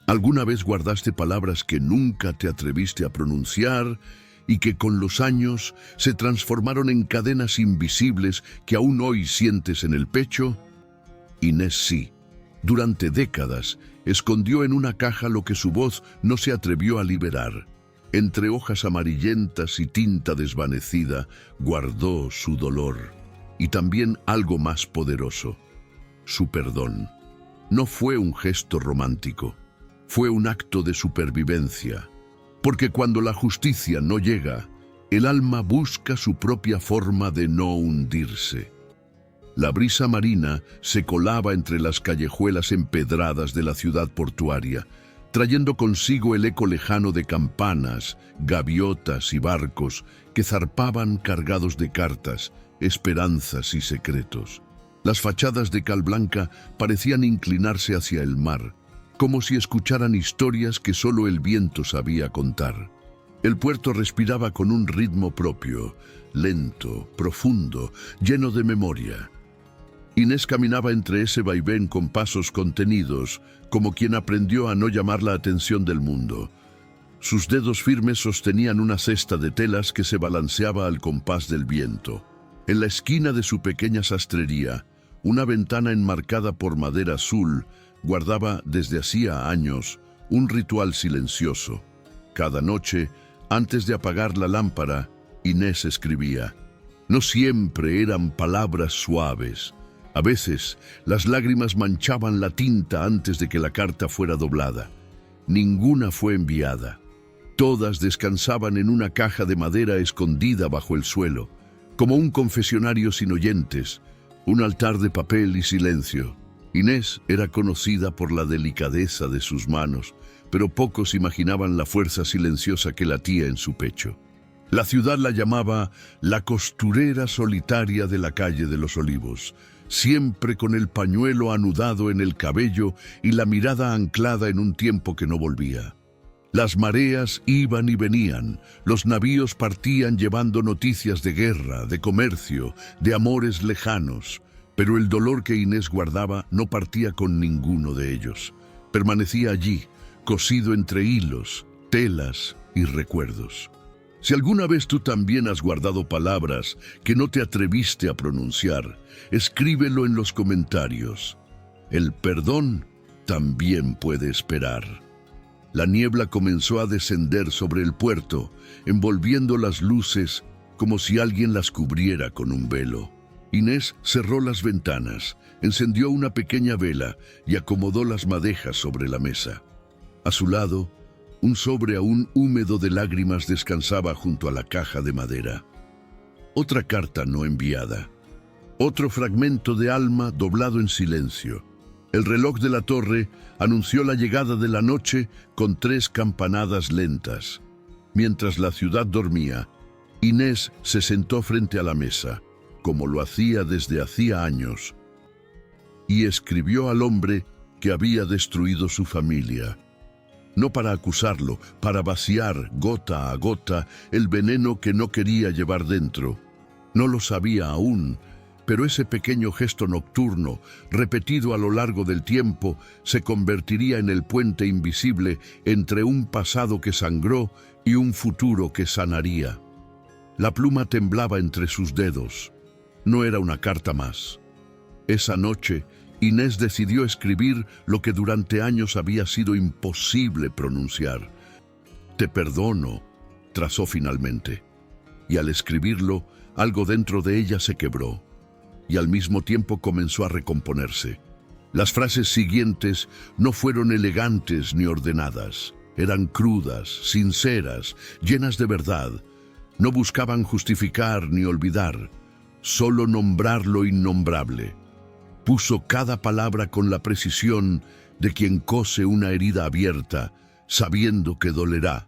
¿Alguna vez guardaste palabras que nunca te atreviste a pronunciar y que con los años se transformaron en cadenas invisibles que aún hoy sientes en el pecho? Inés sí. Durante décadas escondió en una caja lo que su voz no se atrevió a liberar. Entre hojas amarillentas y tinta desvanecida guardó su dolor y también algo más poderoso, su perdón. No fue un gesto romántico, fue un acto de supervivencia, porque cuando la justicia no llega, el alma busca su propia forma de no hundirse. La brisa marina se colaba entre las callejuelas empedradas de la ciudad portuaria, trayendo consigo el eco lejano de campanas, gaviotas y barcos que zarpaban cargados de cartas, esperanzas y secretos. Las fachadas de cal blanca parecían inclinarse hacia el mar, como si escucharan historias que solo el viento sabía contar. El puerto respiraba con un ritmo propio, lento, profundo, lleno de memoria. Inés caminaba entre ese vaivén con pasos contenidos, como quien aprendió a no llamar la atención del mundo. Sus dedos firmes sostenían una cesta de telas que se balanceaba al compás del viento. En la esquina de su pequeña sastrería, una ventana enmarcada por madera azul guardaba desde hacía años un ritual silencioso. Cada noche, antes de apagar la lámpara, Inés escribía. No siempre eran palabras suaves. A veces, las lágrimas manchaban la tinta antes de que la carta fuera doblada. Ninguna fue enviada. Todas descansaban en una caja de madera escondida bajo el suelo, como un confesionario sin oyentes, un altar de papel y silencio. Inés era conocida por la delicadeza de sus manos, pero pocos imaginaban la fuerza silenciosa que latía en su pecho. La ciudad la llamaba la costurera solitaria de la calle de los Olivos, siempre con el pañuelo anudado en el cabello y la mirada anclada en un tiempo que no volvía. Las mareas iban y venían, los navíos partían llevando noticias de guerra, de comercio, de amores lejanos, pero el dolor que Inés guardaba no partía con ninguno de ellos. Permanecía allí, cosido entre hilos, telas y recuerdos. Si alguna vez tú también has guardado palabras que no te atreviste a pronunciar, escríbelo en los comentarios. El perdón también puede esperar. La niebla comenzó a descender sobre el puerto, envolviendo las luces como si alguien las cubriera con un velo. Inés cerró las ventanas, encendió una pequeña vela y acomodó las madejas sobre la mesa. A su lado, un sobre aún húmedo de lágrimas descansaba junto a la caja de madera. Otra carta no enviada. Otro fragmento de alma doblado en silencio. El reloj de la torre anunció la llegada de la noche con 3 campanadas lentas. Mientras la ciudad dormía, Inés se sentó frente a la mesa, como lo hacía desde hacía años, y escribió al hombre que había destruido su familia. No para acusarlo, para vaciar gota a gota el veneno que no quería llevar dentro. No lo sabía aún, pero ese pequeño gesto nocturno, repetido a lo largo del tiempo, se convertiría en el puente invisible entre un pasado que sangró y un futuro que sanaría. La pluma temblaba entre sus dedos. No era una carta más. Esa noche, Inés decidió escribir lo que durante años había sido imposible pronunciar. Te perdono, trazó finalmente. Y al escribirlo, algo dentro de ella se quebró. Y al mismo tiempo comenzó a recomponerse. Las frases siguientes no fueron elegantes ni ordenadas. Eran crudas, sinceras, llenas de verdad. No buscaban justificar ni olvidar, solo nombrar lo innombrable. Puso cada palabra con la precisión de quien cose una herida abierta, sabiendo que dolerá,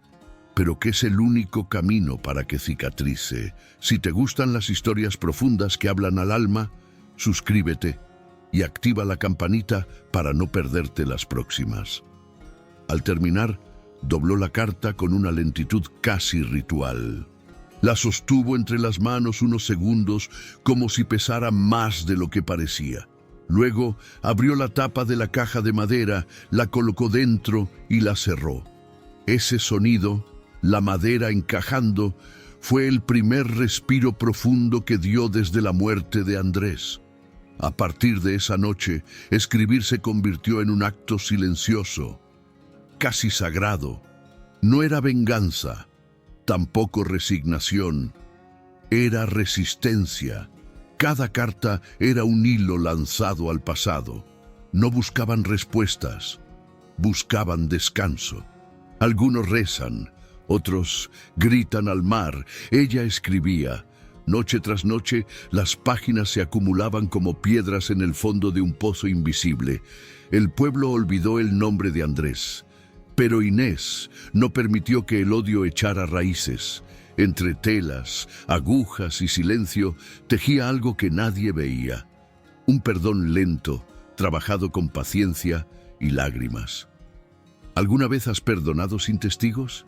pero que es el único camino para que cicatrice. Si te gustan las historias profundas que hablan al alma, suscríbete y activa la campanita para no perderte las próximas. Al terminar, dobló la carta con una lentitud casi ritual. La sostuvo entre las manos unos segundos como si pesara más de lo que parecía. Luego abrió la tapa de la caja de madera, la colocó dentro y la cerró. Ese sonido, la madera encajando, fue el primer respiro profundo que dio desde la muerte de Andrés. A partir de esa noche, escribir se convirtió en un acto silencioso, casi sagrado. No era venganza, tampoco resignación, era resistencia. Cada carta era un hilo lanzado al pasado. No buscaban respuestas, buscaban descanso. Algunos rezan, otros gritan al mar. Ella escribía. Noche tras noche, las páginas se acumulaban como piedras en el fondo de un pozo invisible. El pueblo olvidó el nombre de Andrés, pero Inés no permitió que el odio echara raíces. Entre telas, agujas y silencio, tejía algo que nadie veía. Un perdón lento, trabajado con paciencia y lágrimas. ¿Alguna vez has perdonado sin testigos?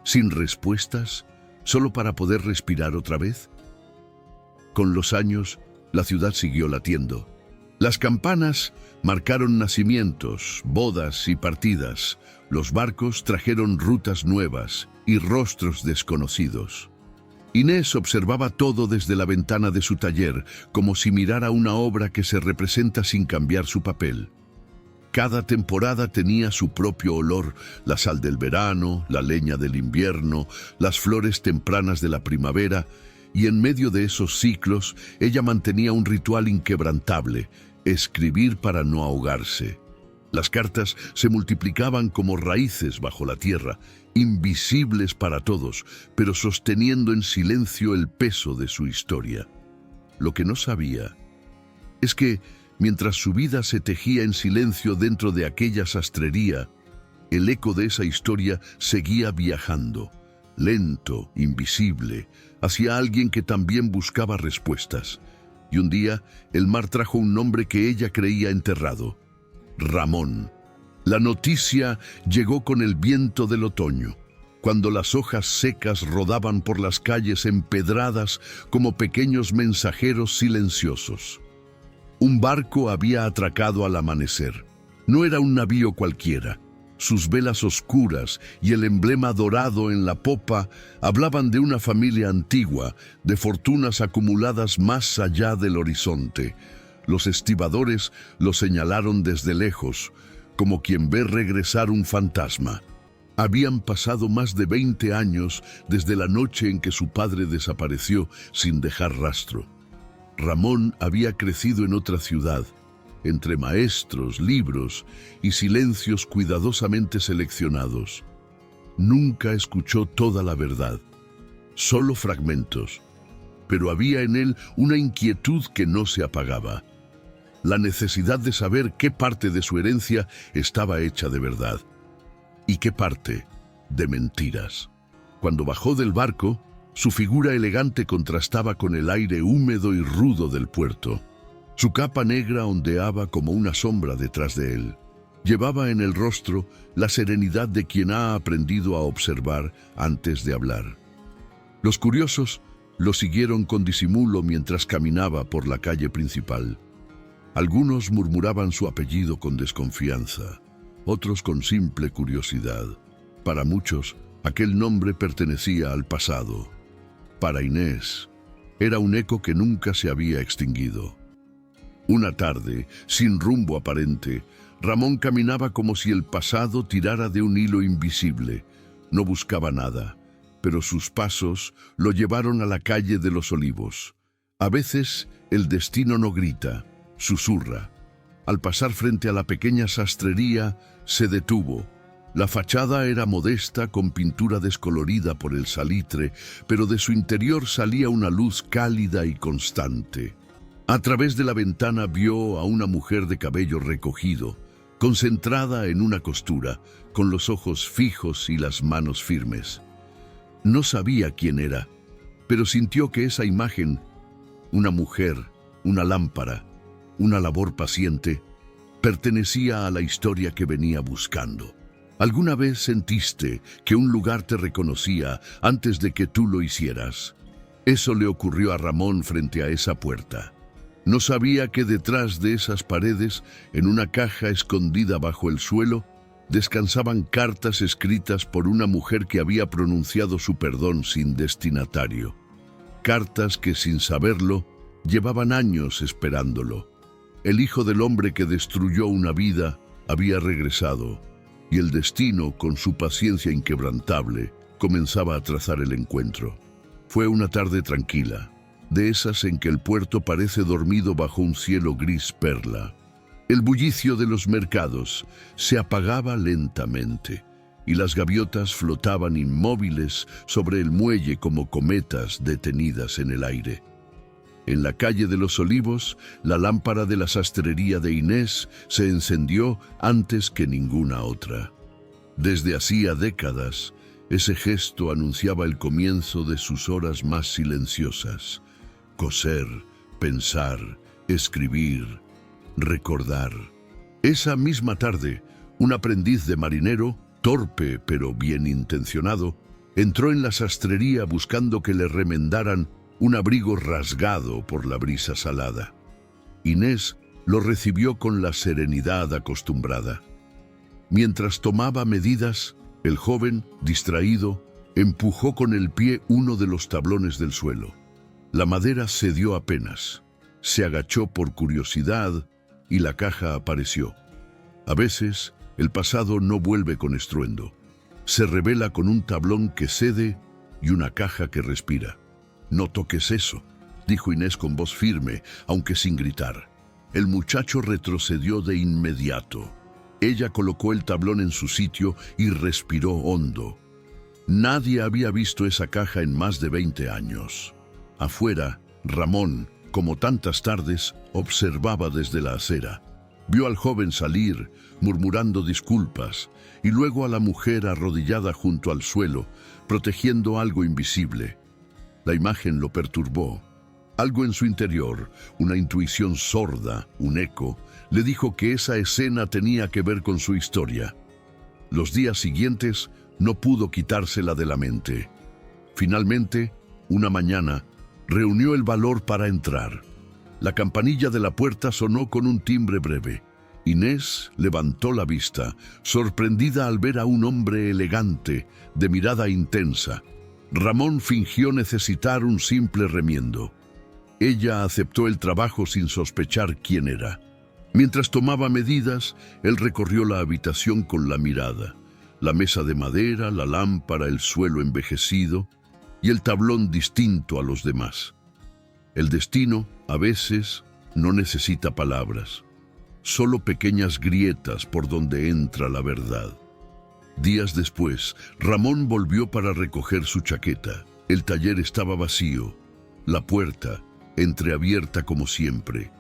¿Sin respuestas? ¿Solo para poder respirar otra vez? Con los años, la ciudad siguió latiendo. Las campanas marcaron nacimientos, bodas y partidas. Los barcos trajeron rutas nuevas y rostros desconocidos. Inés observaba todo desde la ventana de su taller, como si mirara una obra que se representa sin cambiar su papel. Cada temporada tenía su propio olor: la sal del verano, la leña del invierno, las flores tempranas de la primavera, y en medio de esos ciclos, ella mantenía un ritual inquebrantable: escribir para no ahogarse. Las cartas se multiplicaban como raíces bajo la tierra, invisibles para todos, pero sosteniendo en silencio el peso de su historia. Lo que no sabía es que, mientras su vida se tejía en silencio dentro de aquella sastrería, el eco de esa historia seguía viajando, lento, invisible, hacia alguien que también buscaba respuestas. Y un día, el mar trajo un nombre que ella creía enterrado: Ramón. La noticia llegó con el viento del otoño, cuando las hojas secas rodaban por las calles empedradas como pequeños mensajeros silenciosos. Un barco había atracado al amanecer. No era un navío cualquiera. Sus velas oscuras y el emblema dorado en la popa hablaban de una familia antigua, de fortunas acumuladas más allá del horizonte. Los estibadores lo señalaron desde lejos, como quien ve regresar un fantasma. Habían pasado más de 20 años desde la noche en que su padre desapareció sin dejar rastro. Ramón había crecido en otra ciudad, entre maestros, libros y silencios cuidadosamente seleccionados. Nunca escuchó toda la verdad, solo fragmentos, pero había en él una inquietud que no se apagaba: la necesidad de saber qué parte de su herencia estaba hecha de verdad y qué parte de mentiras. Cuando bajó del barco, su figura elegante contrastaba con el aire húmedo y rudo del puerto. Su capa negra ondeaba como una sombra detrás de él. Llevaba en el rostro la serenidad de quien ha aprendido a observar antes de hablar. Los curiosos lo siguieron con disimulo mientras caminaba por la calle principal. Algunos murmuraban su apellido con desconfianza, otros con simple curiosidad. Para muchos, aquel nombre pertenecía al pasado. Para Inés, era un eco que nunca se había extinguido. Una tarde, sin rumbo aparente, Ramón caminaba como si el pasado tirara de un hilo invisible. No buscaba nada, pero sus pasos lo llevaron a la calle de los Olivos. A veces, el destino no grita, susurra. Al pasar frente a la pequeña sastrería, se detuvo. La fachada era modesta, con pintura descolorida por el salitre, pero de su interior salía una luz cálida y constante. A través de la ventana vio a una mujer de cabello recogido, concentrada en una costura, con los ojos fijos y las manos firmes. No sabía quién era, pero sintió que esa imagen, una mujer, una lámpara, una labor paciente, pertenecía a la historia que venía buscando. ¿Alguna vez sentiste que un lugar te reconocía antes de que tú lo hicieras? Eso le ocurrió a Ramón frente a esa puerta. No sabía que detrás de esas paredes, en una caja escondida bajo el suelo, descansaban cartas escritas por una mujer que había pronunciado su perdón sin destinatario. Cartas que, sin saberlo, llevaban años esperándolo. El hijo del hombre que destruyó una vida había regresado, y el destino, con su paciencia inquebrantable, comenzaba a trazar el encuentro. Fue una tarde tranquila, de esas en que el puerto parece dormido bajo un cielo gris perla. El bullicio de los mercados se apagaba lentamente y las gaviotas flotaban inmóviles sobre el muelle como cometas detenidas en el aire. En la calle de los Olivos, la lámpara de la sastrería de Inés se encendió antes que ninguna otra. Desde hacía décadas, ese gesto anunciaba el comienzo de sus horas más silenciosas. Coser, pensar, escribir, recordar. Esa misma tarde, un aprendiz de marinero, torpe pero bien intencionado, entró en la sastrería buscando que le remendaran un abrigo rasgado por la brisa salada. Inés lo recibió con la serenidad acostumbrada. Mientras tomaba medidas, el joven, distraído, empujó con el pie uno de los tablones del suelo. La madera cedió apenas. Se agachó por curiosidad y la caja apareció. A veces, el pasado no vuelve con estruendo. Se revela con un tablón que cede y una caja que respira. «No toques eso», dijo Inés con voz firme, aunque sin gritar. El muchacho retrocedió de inmediato. Ella colocó el tablón en su sitio y respiró hondo. Nadie había visto esa caja en más de 20 años. Afuera, Ramón, como tantas tardes, observaba desde la acera. Vio al joven salir, murmurando disculpas, y luego a la mujer arrodillada junto al suelo, protegiendo algo invisible. La imagen lo perturbó. Algo en su interior, una intuición sorda, un eco, le dijo que esa escena tenía que ver con su historia. Los días siguientes no pudo quitársela de la mente. Finalmente, una mañana, reunió el valor para entrar. La campanilla de la puerta sonó con un timbre breve. Inés levantó la vista, sorprendida al ver a un hombre elegante, de mirada intensa. Ramón fingió necesitar un simple remiendo. Ella aceptó el trabajo sin sospechar quién era. Mientras tomaba medidas, él recorrió la habitación con la mirada. La mesa de madera, la lámpara, el suelo envejecido y el tablón distinto a los demás. El destino, a veces, no necesita palabras, solo pequeñas grietas por donde entra la verdad. Días después, Ramón volvió para recoger su chaqueta. El taller estaba vacío, la puerta entreabierta como siempre.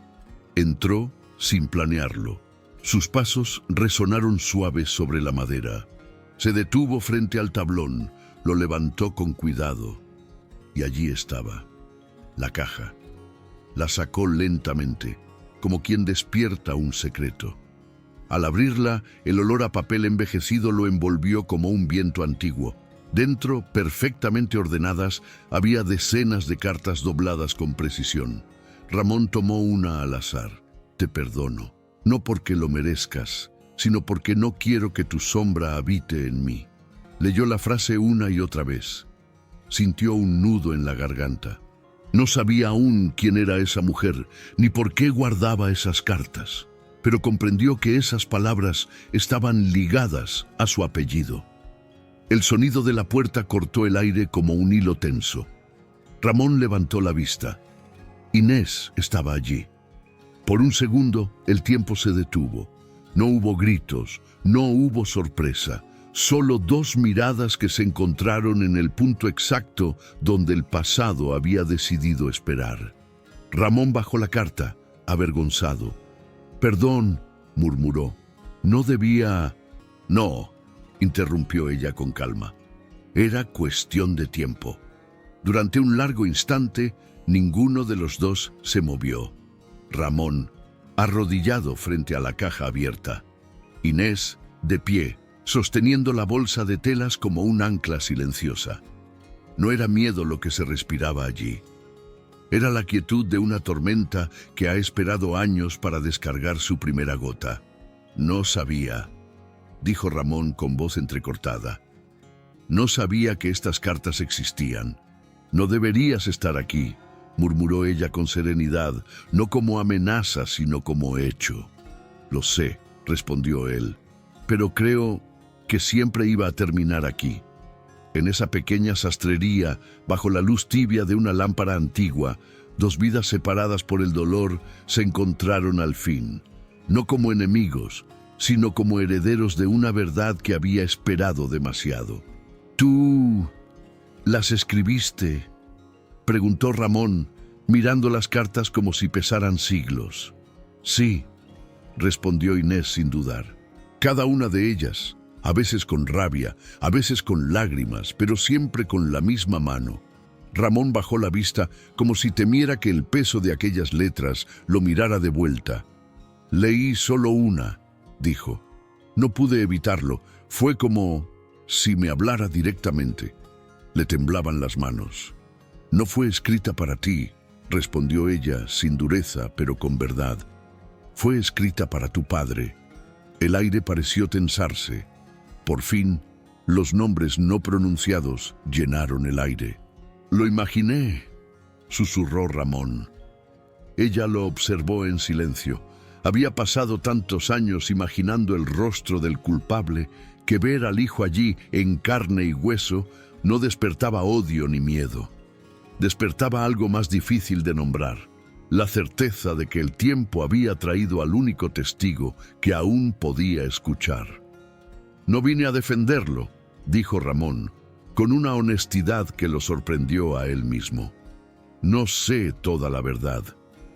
Entró sin planearlo. Sus pasos resonaron suaves sobre la madera. Se detuvo frente al tablón, lo levantó con cuidado. Y allí estaba, la caja. La sacó lentamente, como quien despierta un secreto. Al abrirla, el olor a papel envejecido lo envolvió como un viento antiguo. Dentro, perfectamente ordenadas, había decenas de cartas dobladas con precisión. Ramón tomó una al azar. Te perdono, no porque lo merezcas, sino porque no quiero que tu sombra habite en mí. Leyó la frase una y otra vez. Sintió un nudo en la garganta. No sabía aún quién era esa mujer, ni por qué guardaba esas cartas, pero comprendió que esas palabras estaban ligadas a su apellido. El sonido de la puerta cortó el aire como un hilo tenso. Ramón levantó la vista. Inés estaba allí. Por un segundo, el tiempo se detuvo. No hubo gritos, no hubo sorpresa. Solo dos miradas que se encontraron en el punto exacto donde el pasado había decidido esperar. Ramón bajó la carta, avergonzado. «Perdón», murmuró. «No debía...» «No», interrumpió ella con calma. Era cuestión de tiempo. Durante un largo instante, ninguno de los dos se movió. Ramón, arrodillado frente a la caja abierta. Inés, de pie, sosteniendo la bolsa de telas como un ancla silenciosa. No era miedo lo que se respiraba allí. Era la quietud de una tormenta que ha esperado años para descargar su primera gota. No sabía, dijo Ramón con voz entrecortada. No sabía que estas cartas existían. No deberías estar aquí, murmuró ella con serenidad, no como amenaza, sino como hecho. Lo sé, respondió él, pero creo que siempre iba a terminar aquí. En esa pequeña sastrería, bajo la luz tibia de una lámpara antigua, dos vidas separadas por el dolor se encontraron al fin, no como enemigos, sino como herederos de una verdad que había esperado demasiado. ¿Tú las escribiste?, preguntó Ramón, mirando las cartas como si pesaran siglos. Sí, respondió Inés sin dudar. Cada una de ellas, a veces con rabia, a veces con lágrimas, pero siempre con la misma mano. Ramón bajó la vista como si temiera que el peso de aquellas letras lo mirara de vuelta. Leí solo una, dijo. No pude evitarlo. Fue como si me hablara directamente. Le temblaban las manos. No fue escrita para ti, respondió ella sin dureza, pero con verdad. Fue escrita para tu padre. El aire pareció tensarse. Por fin, los nombres no pronunciados llenaron el aire. Lo imaginé, susurró Ramón. Ella lo observó en silencio. Había pasado tantos años imaginando el rostro del culpable que ver al hijo allí en carne y hueso no despertaba odio ni miedo. Despertaba algo más difícil de nombrar, la certeza de que el tiempo había traído al único testigo que aún podía escuchar. No vine a defenderlo, dijo Ramón, con una honestidad que lo sorprendió a él mismo. No sé toda la verdad.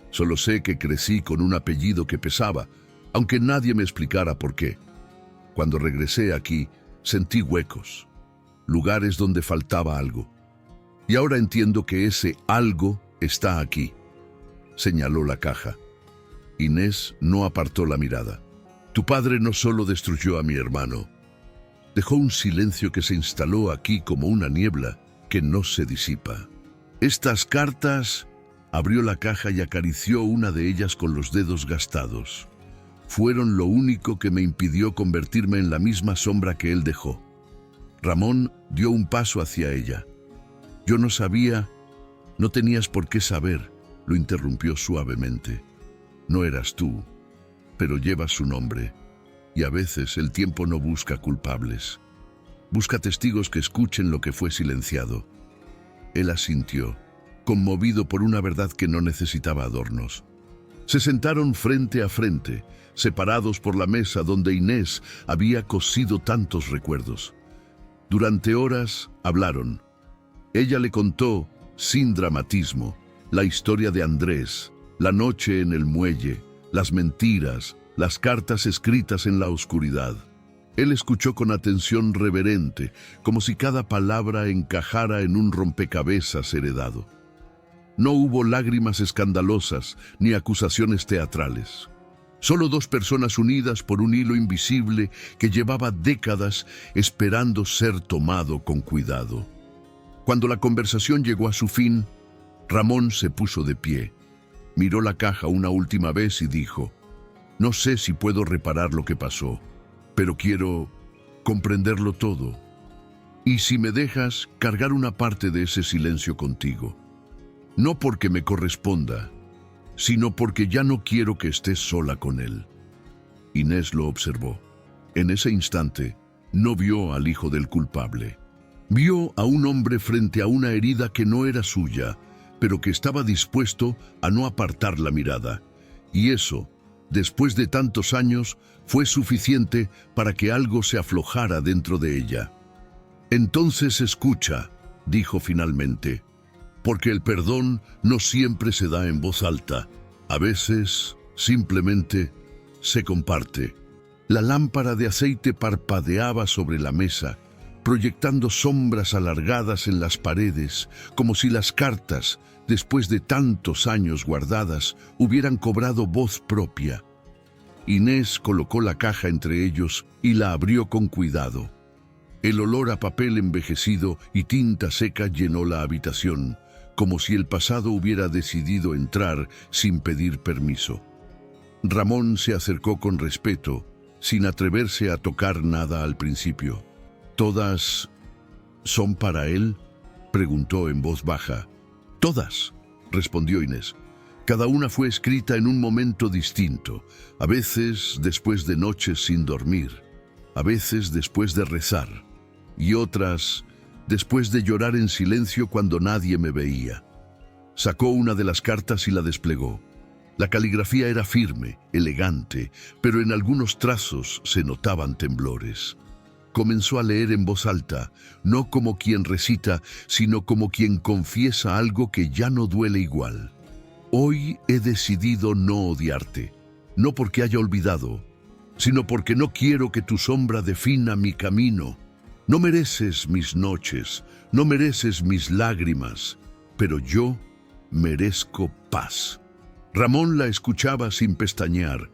Solo sé que crecí con un apellido que pesaba, aunque nadie me explicara por qué. Cuando regresé aquí, sentí huecos, lugares donde faltaba algo. Y ahora entiendo que ese algo está aquí. Señaló la caja. Inés no apartó la mirada. Tu padre no solo destruyó a mi hermano, dejó un silencio que se instaló aquí como una niebla que no se disipa. Estas cartas... Abrió la caja y acarició una de ellas con los dedos gastados. Fueron lo único que me impidió convertirme en la misma sombra que él dejó. Ramón dio un paso hacia ella. Yo no sabía, no tenías por qué saber, lo interrumpió suavemente. No eras tú, pero llevas su nombre. Y a veces el tiempo no busca culpables. Busca testigos que escuchen lo que fue silenciado. Él asintió, conmovido por una verdad que no necesitaba adornos. Se sentaron frente a frente, separados por la mesa donde Inés había cosido tantos recuerdos. Durante horas hablaron. Ella le contó, sin dramatismo, la historia de Andrés, la noche en el muelle, las mentiras, las cartas escritas en la oscuridad. Él escuchó con atención reverente, como si cada palabra encajara en un rompecabezas heredado. No hubo lágrimas escandalosas ni acusaciones teatrales. Solo dos personas unidas por un hilo invisible que llevaba décadas esperando ser tomado con cuidado. Cuando la conversación llegó a su fin, Ramón se puso de pie. Miró la caja una última vez y dijo, no sé si puedo reparar lo que pasó, pero quiero comprenderlo todo. Y si me dejas, cargar una parte de ese silencio contigo. No porque me corresponda, sino porque ya no quiero que estés sola con él. Inés lo observó. En ese instante, no vio al hijo del culpable. Vio a un hombre frente a una herida que no era suya, pero que estaba dispuesto a no apartar la mirada. Y eso, después de tantos años, fue suficiente para que algo se aflojara dentro de ella. Entonces escucha, dijo finalmente. Porque el perdón no siempre se da en voz alta. A veces, simplemente, se comparte. La lámpara de aceite parpadeaba sobre la mesa, proyectando sombras alargadas en las paredes, como si las cartas, después de tantos años guardadas, hubieran cobrado voz propia. Inés colocó la caja entre ellos y la abrió con cuidado. El olor a papel envejecido y tinta seca llenó la habitación, como si el pasado hubiera decidido entrar sin pedir permiso. Ramón se acercó con respeto, sin atreverse a tocar nada al principio. ¿Todas son para él?, preguntó en voz baja. «Todas», respondió Inés. «Cada una fue escrita en un momento distinto, a veces después de noches sin dormir, a veces después de rezar, y otras después de llorar en silencio cuando nadie me veía». Sacó una de las cartas y la desplegó. La caligrafía era firme, elegante, pero en algunos trazos se notaban temblores. Comenzó a leer en voz alta, no como quien recita, sino como quien confiesa algo que ya no duele igual. «Hoy he decidido no odiarte, no porque haya olvidado, sino porque no quiero que tu sombra defina mi camino. No mereces mis noches, no mereces mis lágrimas, pero yo merezco paz». Ramón la escuchaba sin pestañear.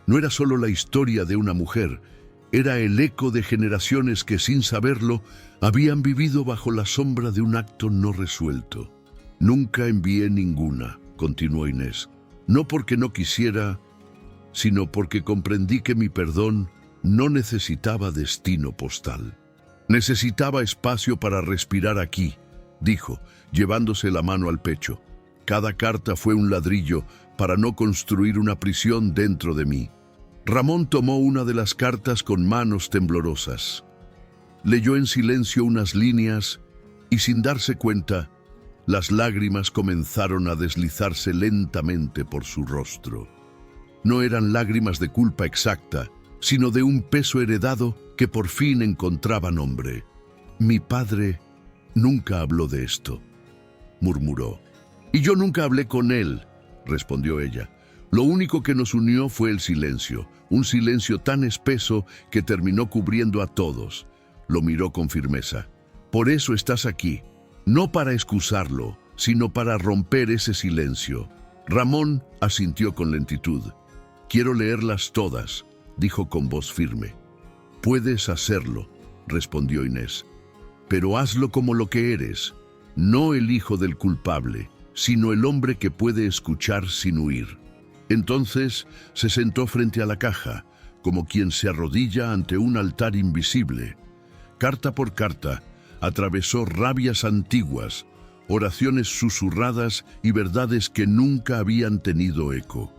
No era solo la historia de una mujer, era el eco de generaciones que, sin saberlo, habían vivido bajo la sombra de un acto no resuelto. «Nunca envié ninguna», continuó Inés, «no porque no quisiera, sino porque comprendí que mi perdón no necesitaba destino postal. Necesitaba espacio para respirar aquí», dijo, llevándose la mano al pecho. «Cada carta fue un ladrillo para no construir una prisión dentro de mí». Ramón tomó una de las cartas con manos temblorosas. Leyó en silencio unas líneas y, sin darse cuenta, las lágrimas comenzaron a deslizarse lentamente por su rostro. No eran lágrimas de culpa exacta, sino de un peso heredado que por fin encontraba nombre. «Mi padre nunca habló de esto», murmuró. «Y yo nunca hablé con él», respondió ella. «Lo único que nos unió fue el silencio, un silencio tan espeso que terminó cubriendo a todos». Lo miró con firmeza. «Por eso estás aquí, no para excusarlo, sino para romper ese silencio». Ramón asintió con lentitud. «Quiero leerlas todas», dijo con voz firme. «Puedes hacerlo», respondió Inés, «pero hazlo como lo que eres, no el hijo del culpable, sino el hombre que puede escuchar sin huir». Entonces se sentó frente a la caja, como quien se arrodilla ante un altar invisible. Carta por carta, atravesó rabias antiguas, oraciones susurradas y verdades que nunca habían tenido eco.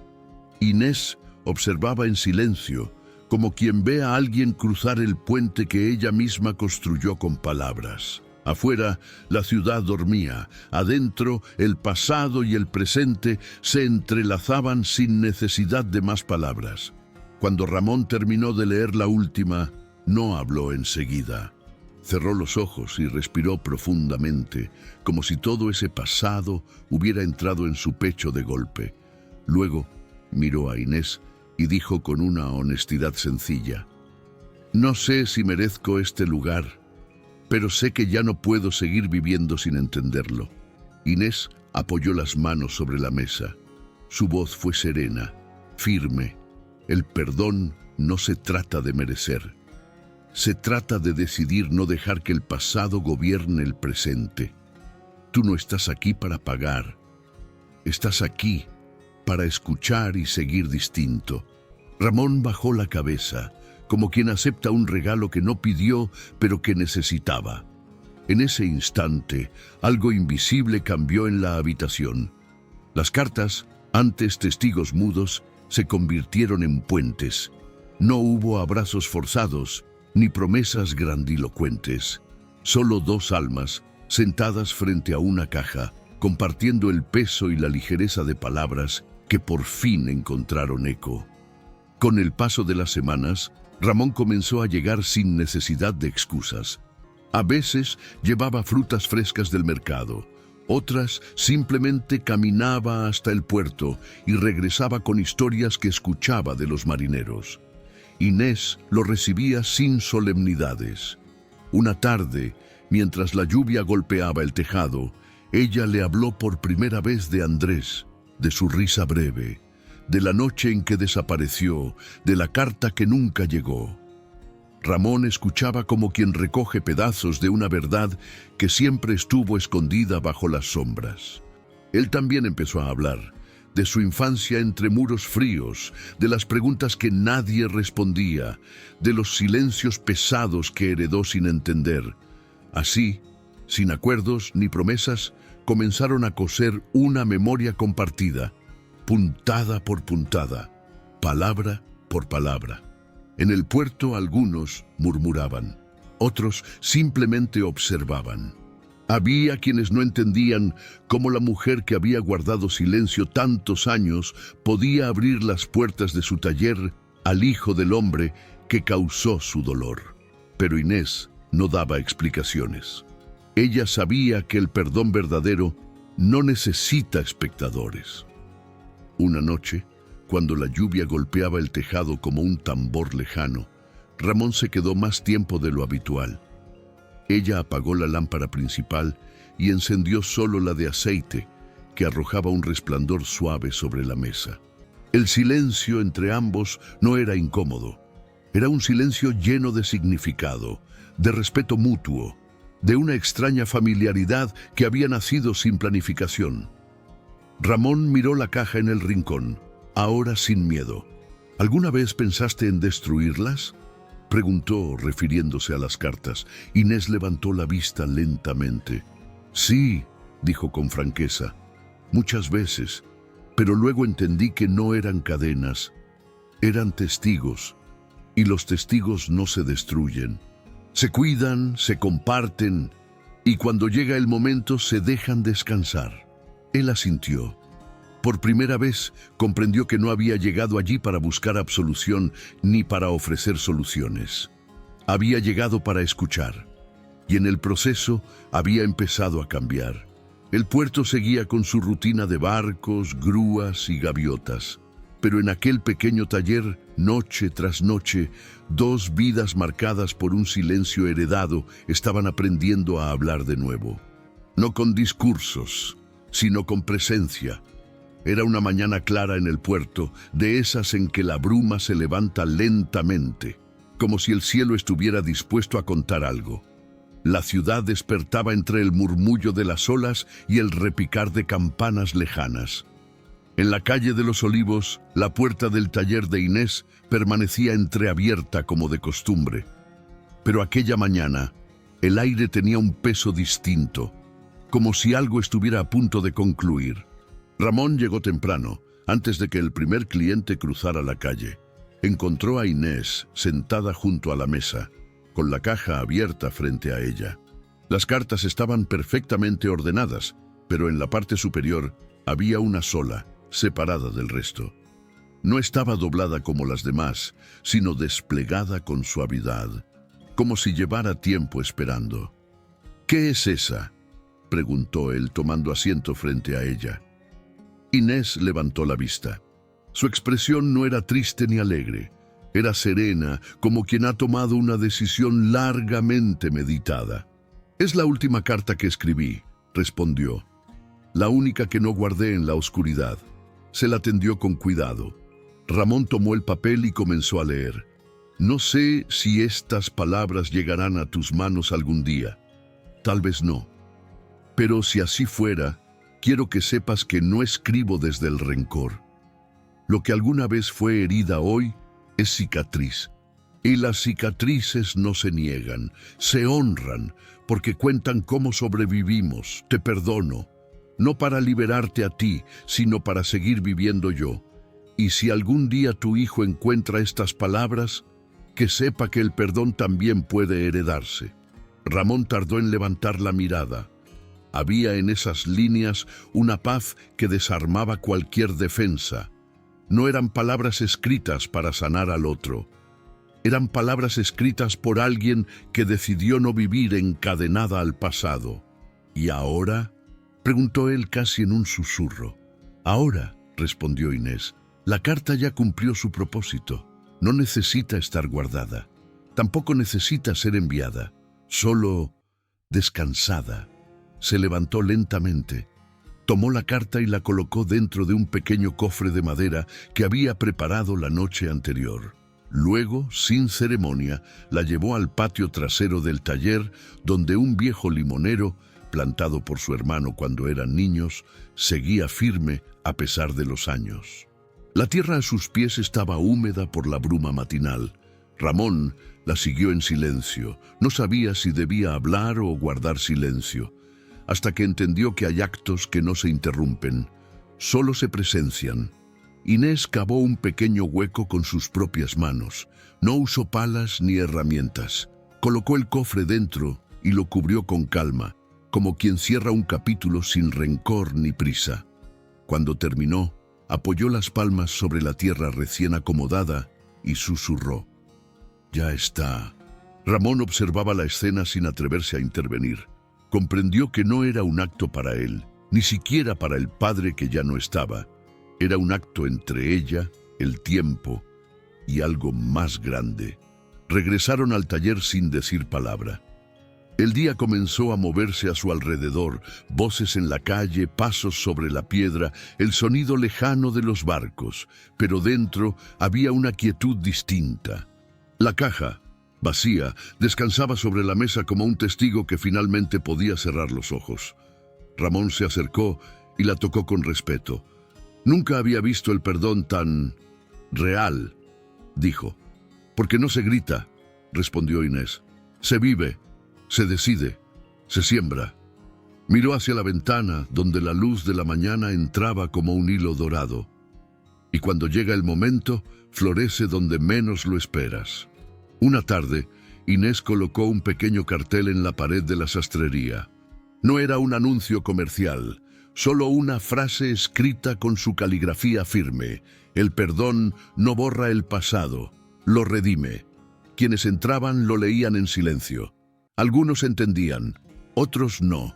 Inés observaba en silencio, como quien ve a alguien cruzar el puente que ella misma construyó con palabras. Afuera, la ciudad dormía. Adentro, el pasado y el presente se entrelazaban sin necesidad de más palabras. Cuando Ramón terminó de leer la última, no habló enseguida. Cerró los ojos y respiró profundamente, como si todo ese pasado hubiera entrado en su pecho de golpe. Luego miró a Inés y dijo con una honestidad sencilla: «No sé si merezco este lugar, pero sé que ya no puedo seguir viviendo sin entenderlo». Inés apoyó las manos sobre la mesa. Su voz fue serena, firme. «El perdón no se trata de merecer. Se trata de decidir no dejar que el pasado gobierne el presente. Tú no estás aquí para pagar. Estás aquí para escuchar y seguir distinto». Ramón bajó la cabeza, como quien acepta un regalo que no pidió, pero que necesitaba. En ese instante, algo invisible cambió en la habitación. Las cartas, antes testigos mudos, se convirtieron en puentes. No hubo abrazos forzados, ni promesas grandilocuentes. Solo dos almas, sentadas frente a una caja, compartiendo el peso y la ligereza de palabras que por fin encontraron eco. Con el paso de las semanas, Ramón comenzó a llegar sin necesidad de excusas. A veces llevaba frutas frescas del mercado, otras simplemente caminaba hasta el puerto y regresaba con historias que escuchaba de los marineros. Inés lo recibía sin solemnidades. Una tarde, mientras la lluvia golpeaba el tejado, ella le habló por primera vez de Andrés, de su risa breve, de la noche en que desapareció, de la carta que nunca llegó. Ramón escuchaba como quien recoge pedazos de una verdad que siempre estuvo escondida bajo las sombras. Él también empezó a hablar de su infancia entre muros fríos, de las preguntas que nadie respondía, de los silencios pesados que heredó sin entender. Así, sin acuerdos ni promesas, comenzaron a coser una memoria compartida, puntada por puntada, palabra por palabra. En el puerto algunos murmuraban, otros simplemente observaban. Había quienes no entendían cómo la mujer que había guardado silencio tantos años podía abrir las puertas de su taller al hijo del hombre que causó su dolor. Pero Inés no daba explicaciones. Ella sabía que el perdón verdadero no necesita espectadores. Una noche, cuando la lluvia golpeaba el tejado como un tambor lejano, Ramón se quedó más tiempo de lo habitual. Ella apagó la lámpara principal y encendió solo la de aceite, que arrojaba un resplandor suave sobre la mesa. El silencio entre ambos no era incómodo. Era un silencio lleno de significado, de respeto mutuo, de una extraña familiaridad que había nacido sin planificación. Ramón miró la caja en el rincón, ahora sin miedo. ¿Alguna vez pensaste en destruirlas?, preguntó, refiriéndose a las cartas. Inés levantó la vista lentamente. Sí, dijo con franqueza, muchas veces, pero luego entendí que no eran cadenas, eran testigos, y los testigos no se destruyen. Se cuidan, se comparten, y cuando llega el momento se dejan descansar. Él asintió. Por primera vez comprendió que no había llegado allí para buscar absolución ni para ofrecer soluciones. Había llegado para escuchar, y en el proceso había empezado a cambiar. El puerto seguía con su rutina de barcos, grúas y gaviotas, pero en aquel pequeño taller, noche tras noche, dos vidas marcadas por un silencio heredado estaban aprendiendo a hablar de nuevo. No con discursos, sino con presencia. Era una mañana clara en el puerto, de esas en que la bruma se levanta lentamente, como si el cielo estuviera dispuesto a contar algo. La ciudad despertaba entre el murmullo de las olas y el repicar de campanas lejanas. En la calle de los Olivos, la puerta del taller de Inés permanecía entreabierta como de costumbre. Pero aquella mañana, el aire tenía un peso distinto, como si algo estuviera a punto de concluir. Ramón llegó temprano, antes de que el primer cliente cruzara la calle. Encontró a Inés sentada junto a la mesa, con la caja abierta frente a ella. Las cartas estaban perfectamente ordenadas, pero en la parte superior había una sola, separada del resto. No estaba doblada como las demás, sino desplegada con suavidad, como si llevara tiempo esperando. «¿Qué es esa?», preguntó él, tomando asiento frente a ella. Inés levantó la vista. Su expresión no era triste ni alegre. Era serena, como quien ha tomado una decisión largamente meditada. «Es la última carta que escribí», respondió. «La única que no guardé en la oscuridad». Se la tendió con cuidado. Ramón tomó el papel y comenzó a leer. «No sé si estas palabras llegarán a tus manos algún día. Tal vez no. Pero si así fuera, quiero que sepas que no escribo desde el rencor. Lo que alguna vez fue herida hoy es cicatriz. Y las cicatrices no se niegan, se honran, porque cuentan cómo sobrevivimos. Te perdono, no para liberarte a ti, sino para seguir viviendo yo. Y si algún día tu hijo encuentra estas palabras, que sepa que el perdón también puede heredarse». Ramón tardó en levantar la mirada. Había en esas líneas una paz que desarmaba cualquier defensa. No eran palabras escritas para sanar al otro. Eran palabras escritas por alguien que decidió no vivir encadenada al pasado. «¿Y ahora?», preguntó él casi en un susurro. «Ahora», respondió Inés, «la carta ya cumplió su propósito. No necesita estar guardada. Tampoco necesita ser enviada. Solo descansada». Se levantó lentamente, tomó la carta y la colocó dentro de un pequeño cofre de madera que había preparado la noche anterior. Luego, sin ceremonia, la llevó al patio trasero del taller, donde un viejo limonero, plantado por su hermano cuando eran niños, seguía firme a pesar de los años. La tierra a sus pies estaba húmeda por la bruma matinal. Ramón la siguió en silencio. No sabía si debía hablar o guardar silencio, hasta que entendió que hay actos que no se interrumpen, solo se presencian. Inés cavó un pequeño hueco con sus propias manos. No usó palas ni herramientas. Colocó el cofre dentro y lo cubrió con calma, como quien cierra un capítulo sin rencor ni prisa. Cuando terminó, apoyó las palmas sobre la tierra recién acomodada y susurró: «Ya está». Ramón observaba la escena sin atreverse a intervenir. Comprendió que no era un acto para él, ni siquiera para el padre que ya no estaba. Era un acto entre ella, el tiempo y algo más grande. Regresaron al taller sin decir palabra. El día comenzó a moverse a su alrededor, voces en la calle, pasos sobre la piedra, el sonido lejano de los barcos, pero dentro había una quietud distinta. La caja, vacía, descansaba sobre la mesa como un testigo que finalmente podía cerrar los ojos. Ramón se acercó y la tocó con respeto. «Nunca había visto el perdón tan real», dijo. «Porque no se grita», respondió Inés. «Se vive, se decide, se siembra». Miró hacia la ventana, donde la luz de la mañana entraba como un hilo dorado. Y cuando llega el momento, florece donde menos lo esperas. Una tarde, Inés colocó un pequeño cartel en la pared de la sastrería. No era un anuncio comercial, solo una frase escrita con su caligrafía firme: «El perdón no borra el pasado, lo redime». Quienes entraban lo leían en silencio. Algunos entendían, otros no.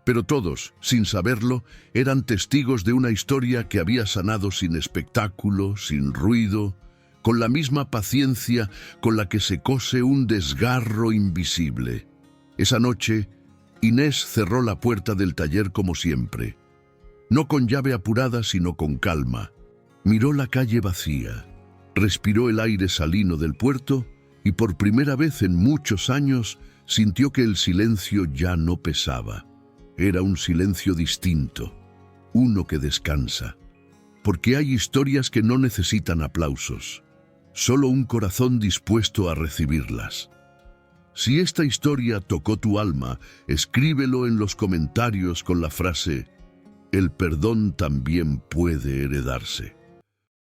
Pero todos, sin saberlo, eran testigos de una historia que había sanado sin espectáculo, sin ruido, con la misma paciencia con la que se cose un desgarro invisible. Esa noche, Inés cerró la puerta del taller como siempre. No con llave apurada, sino con calma. Miró la calle vacía, respiró el aire salino del puerto y por primera vez en muchos años sintió que el silencio ya no pesaba. Era un silencio distinto, uno que descansa. Porque hay historias que no necesitan aplausos, solo un corazón dispuesto a recibirlas. Si esta historia tocó tu alma, escríbelo en los comentarios con la frase: «El perdón también puede heredarse».